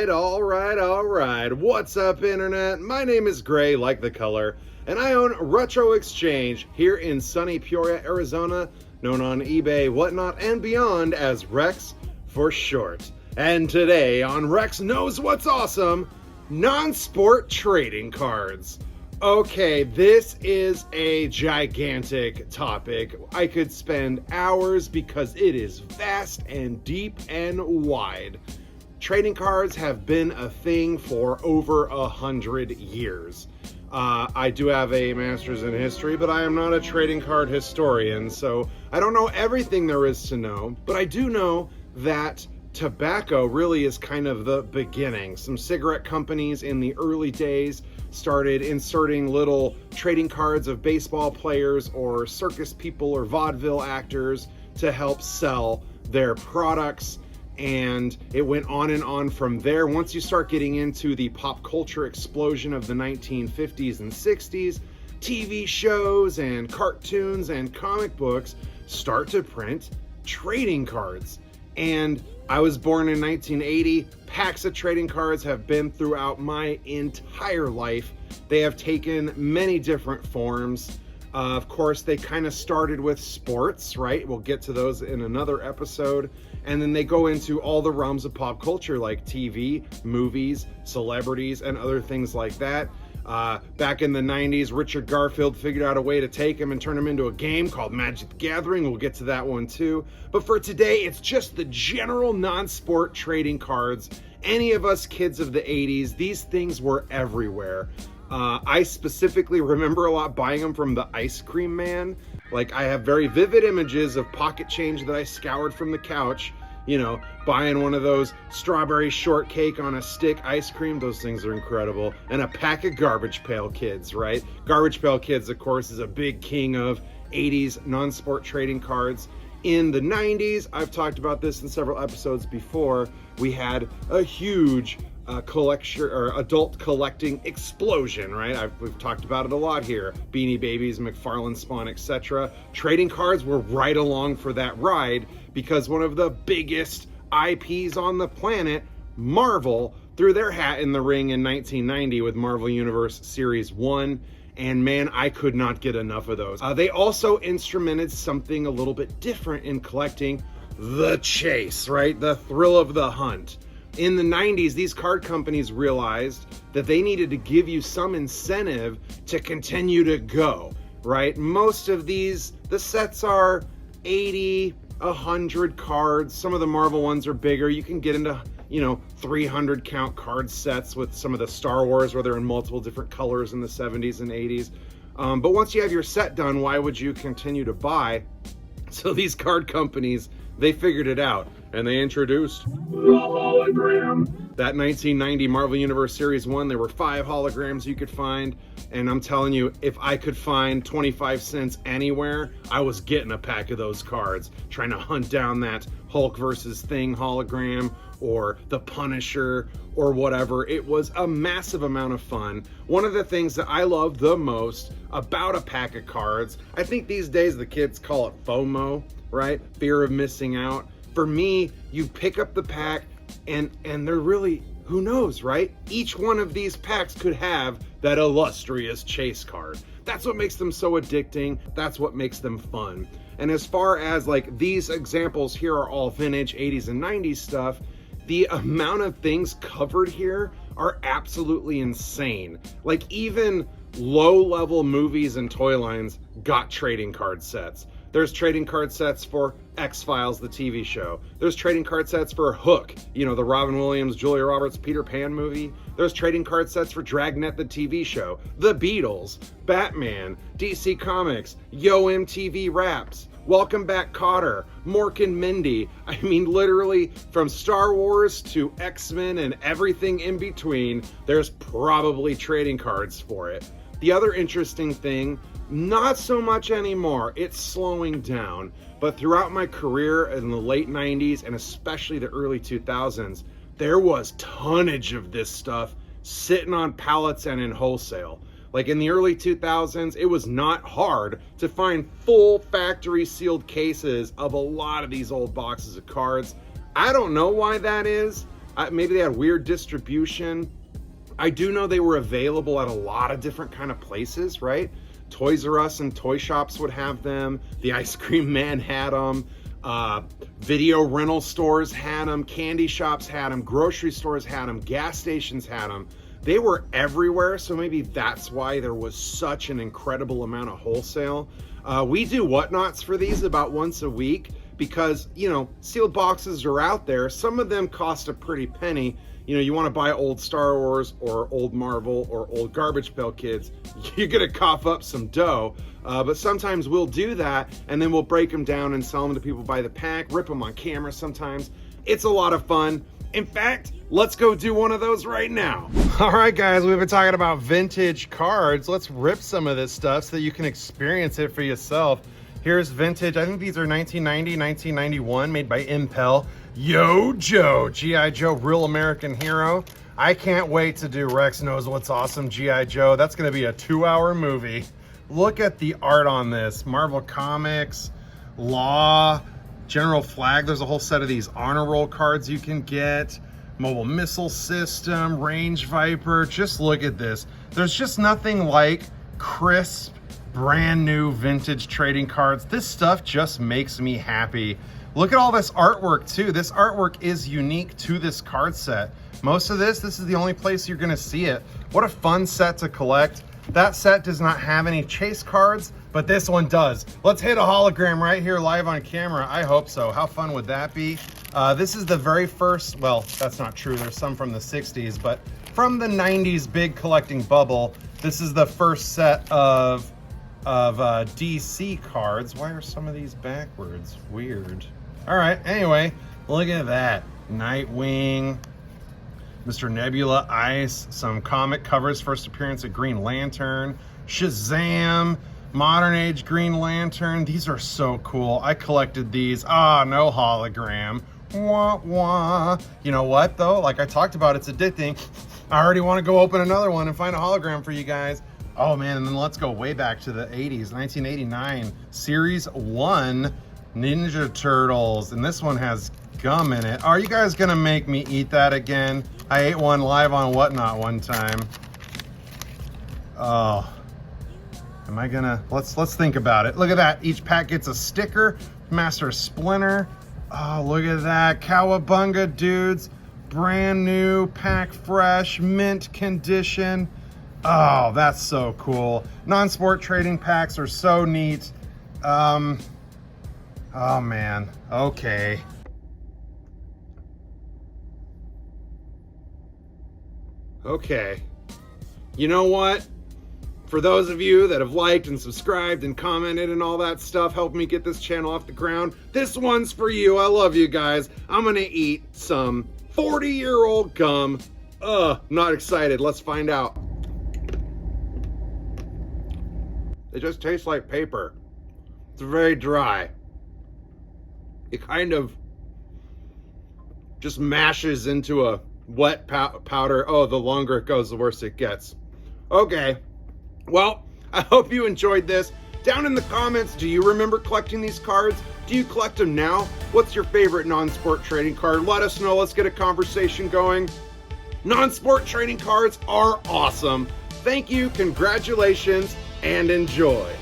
all right. What's up, Internet? My name is Gray, like the color, and I own Retro Exchange here in sunny Peoria, Arizona, known on eBay, whatnot, and beyond as Rex for short. And today on Rex Knows What's Awesome, non-sport trading cards. Okay, this is a gigantic topic. I could spend hours because it is vast and deep and wide. Trading cards have been a thing for over 100 years. I do have a master's in history, but I am not a trading card historian, so I don't know everything there is to know, but I do know that tobacco really is kind of the beginning. Some cigarette companies in the early days started inserting little trading cards of baseball players or circus people or vaudeville actors to help sell their products. And it went on and on from there. Once you start getting into the pop culture explosion of the 1950s and 60s, TV shows and cartoons and comic books start to print trading cards. And I was born in 1980. Packs of trading cards have been throughout my entire life. They have taken many different forms. Of course, they kind of started with sports, right? We'll get to those in another episode. And then they go into all the realms of pop culture like TV, movies, celebrities, and other things like that. Back in the 90s, Richard Garfield figured out a way to take them and turn them into a game called Magic the Gathering. We'll get to that one too. But for today, it's just the general non-sport trading cards. Any of us kids of the 80s, these things were everywhere. I specifically remember a lot buying them from the ice cream man. Like, I have very vivid images of pocket change that I scoured from the couch, you know, buying one of those strawberry shortcake on a stick ice cream. Those things are incredible. And a pack of Garbage Pail Kids, right? Garbage Pail Kids, of course, is a big king of 80s non-sport trading cards. In the 90s, I've talked about this in several episodes before, we had a huge collection or adult collecting explosion, right? We've talked about it a lot here. Beanie Babies, McFarlane Spawn, etc. Trading cards were right along for that ride because one of the biggest IPs on the planet, Marvel, threw their hat in the ring in 1990 with Marvel Universe Series 1. And man, I could not get enough of those. They also instrumented something a little bit different in collecting: the chase, right? The thrill of the hunt. In the 90s, these card companies realized that they needed to give you some incentive to continue to go, right? Most of these, the sets are 80, 100 cards. Some of the Marvel ones are bigger. You can get into, 300 count card sets with some of the Star Wars where they're in multiple different colors in the 70s and 80s. But once you have your set done, why would you continue to buy? So these card companies, they figured it out, and they introduced the hologram. That 1990 Marvel Universe Series 1, there were 5 holograms you could find, and I'm telling you, if I could find 25 cents anywhere, I was getting a pack of those cards, trying to hunt down that Hulk versus Thing hologram, or the Punisher, or whatever. It was a massive amount of fun. One of the things that I love the most about a pack of cards, I think these days the kids call it FOMO, right? Fear of missing out. For me, you pick up the pack and they're really, who knows, right? Each one of these packs could have that illustrious chase card. That's what makes them so addicting. That's what makes them fun. And as far as like these examples here are all vintage 80s and 90s stuff, the amount of things covered here are absolutely insane. Like even low-level movies and toy lines got trading card sets. There's trading card sets for X-Files, the TV show. There's trading card sets for Hook, the Robin Williams, Julia Roberts, Peter Pan movie. There's trading card sets for Dragnet, the TV show, The Beatles, Batman, DC Comics, Yo MTV Raps, Welcome Back Kotter, Mork and Mindy. I mean, literally from Star Wars to X-Men and everything in between, there's probably trading cards for it. The other interesting thing, not so much anymore, it's slowing down, but throughout my career in the late 90s and especially the early 2000s, there was tonnage of this stuff sitting on pallets and in wholesale. Like in the early 2000s, it was not hard to find full factory sealed cases of a lot of these old boxes of cards. I don't know why that is, Maybe they had weird distribution. I do know they were available at a lot of different kind of places, right? Toys R Us and toy shops would have them. The Ice Cream Man had them. Video rental stores had them. Candy shops had them. Grocery stores had them. Gas stations had them. They were everywhere, so maybe that's why there was such an incredible amount of wholesale. We do whatnots for these about once a week because, you know, sealed boxes are out there. Some of them cost a pretty penny. You know, you want to buy old Star Wars or old Marvel or old Garbage Pail Kids, you're going to cough up some dough. But sometimes we'll do that and then we'll break them down and sell them to people by the pack, rip them on camera sometimes. It's a lot of fun. In fact, let's go do one of those right now. All right, guys, we've been talking about vintage cards. Let's rip some of this stuff so that you can experience it for yourself. Here's vintage. I think these are 1990, 1991, made by Impel. Yo Joe, G.I. Joe, Real American Hero. I can't wait to do Rex Knows What's Awesome G.I. Joe. That's gonna be a 2-hour movie. Look at the art on this. Marvel Comics, Law, General Flag. There's a whole set of these honor roll cards you can get. Mobile Missile System, Range Viper. Just look at this. There's just nothing like crisp, brand new vintage trading cards. This stuff just makes me happy. Look at all this artwork too. This artwork is unique to this card set. Most of this is the only place you're gonna see it. What a fun set to collect. That set does not have any chase cards, but this one does. Let's hit a hologram right here live on camera. I hope so. How fun would that be? This is the very first, well, that's not true. There's some from the 60s, but from the 90s big collecting bubble, this is the first set of DC cards. Why are some of these backwards? Weird. All right, anyway, look at that. Nightwing, Mr. Nebula, Ice, some comic covers, first appearance of Green Lantern, Shazam, Modern Age Green Lantern. These are so cool. I collected these. Ah, no hologram. Wah, wah. You know what, though? Like I talked about, it's addicting. I already want to go open another one and find a hologram for you guys. Oh, man, and then let's go way back to the 80s, 1989, Series 1 Ninja Turtles, and this one has gum in it. Are you guys gonna make me eat that again? I ate one live on Whatnot one time. Oh, am I gonna, let's think about it. Look at that, each pack gets a sticker, Master Splinter. Oh, look at that, Cowabunga dudes, brand new, pack fresh, mint condition. Oh, that's so cool. Non-sport trading packs are so neat. Oh man, okay. Okay, you know what? For those of you that have liked and subscribed and commented and all that stuff, helped me get this channel off the ground, this one's for you. I love you guys. I'm gonna eat some 40-year-old gum. Not excited. Let's find out. It just tastes like paper. It's very dry. It kind of just mashes into a wet powder. Oh, the longer it goes, the worse it gets. Okay, well, I hope you enjoyed this. Down in the comments, do you remember collecting these cards? Do you collect them now? What's your favorite non-sport trading card? Let us know. Let's get a conversation going. Non-sport trading cards are awesome. Thank you, congratulations, and enjoy.